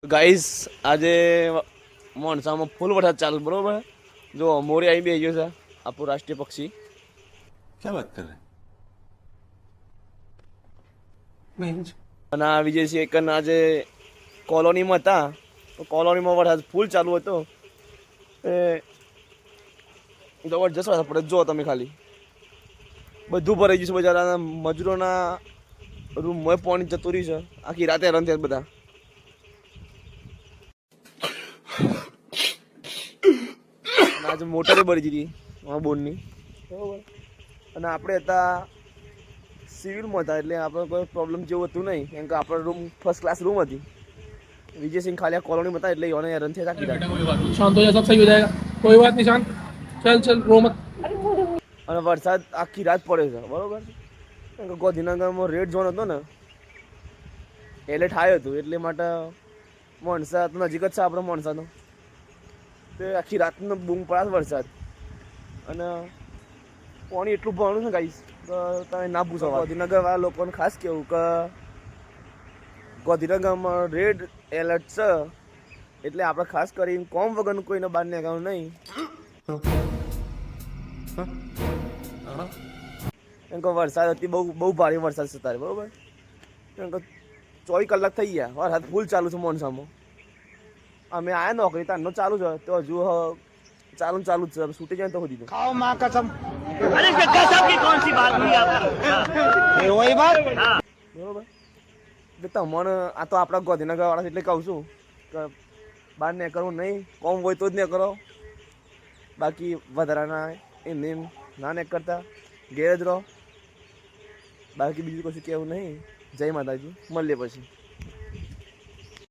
guys આજે મોણસામાં ફૂલ વરસાદ ચાલુ બરોબર જો મોરી આવી બેસી ગયો છે આપણું રાષ્ટ્રીય પક્ષી क्या बात कर रहे हैं અને આ વિજયસિંહ એક આજે કોલોનીમાં હતા તો કોલોનીમાં વરસાદ ફૂલ ચાલુ હતો એ જબરજસ્ત વરસાદ પડે જો તમે ખાલી બધું ભરાઈ ગયું છે બજારના મજૂરોના રૂમમાં પાણી જતું રહ્યું છે આખી રાતે હેરાન થયા બધા આજે મોટરે ભરી દીધી અમારા બોર્ડની બરાબર અને આપણે હતા સિવિલમાં હતા એટલે આપણે કોઈ પ્રોબ્લેમ જેવું હતું નહીં કેમ કે આપણો રૂમ ફર્સ્ટ ક્લાસ રૂમ હતી विजय सिंह खालिया कॉलोनी में था એટલે યોને રન થયા હતા शांत हो जा सब सही हो जाएगा कोई बात नहीं शांत चल चल रो मत અને વરસાદ આખી રાત પડે છે બરોબર કેમ કે ગાંધીનગરમાં રેડ ઝોન હતો ને એલર્ટ આવ્યો હતું એટલે માટે મોણસા તો નજીક જ છે આપણે મોણસાનો તે આખી રાતનો બૂમ પડે વરસાદ અને પાણી એટલું ભરવાનું છે ગાઈસ તો તમે ના પૂછો ગાંધીનગર વાળા લોકોને ખાસ કેવું કે ગાંધીનગરમાં રેડ એલર્ટ છે એટલે આપણે ખાસ કરીને કોમ વગરનું કોઈને બહાર નીકળવાનું નહીં કેમ કે વરસાદ હતી બહુ ભારે વરસાદ છે તારે બરોબર કેમ કે 24 કલાક થઈ ગયા વરસાદ ફૂલ ચાલુ છે મોનસામાં અમે આયા નોકરી તારનો ચાલુ છે તો હજુ ચાલુ જ છે છૂટી જાય તો સુધી खाओ माँ कसम अरे कसम की कौन सी बात हुई आप ये वही बात બરોબર એટલે તમને આ તો આપણા ગાંધીનગર વાળા એટલે કહું છું કે બહાર નહીં કરવું નહીં કોમ હોય તો જ નહીં કરો બાકી વધારાના એમને ના નહીં કરતા ઘેર જ રહો બાકી બીજું કશું કહેવું નહીં જય માતાજી મળીએ પછી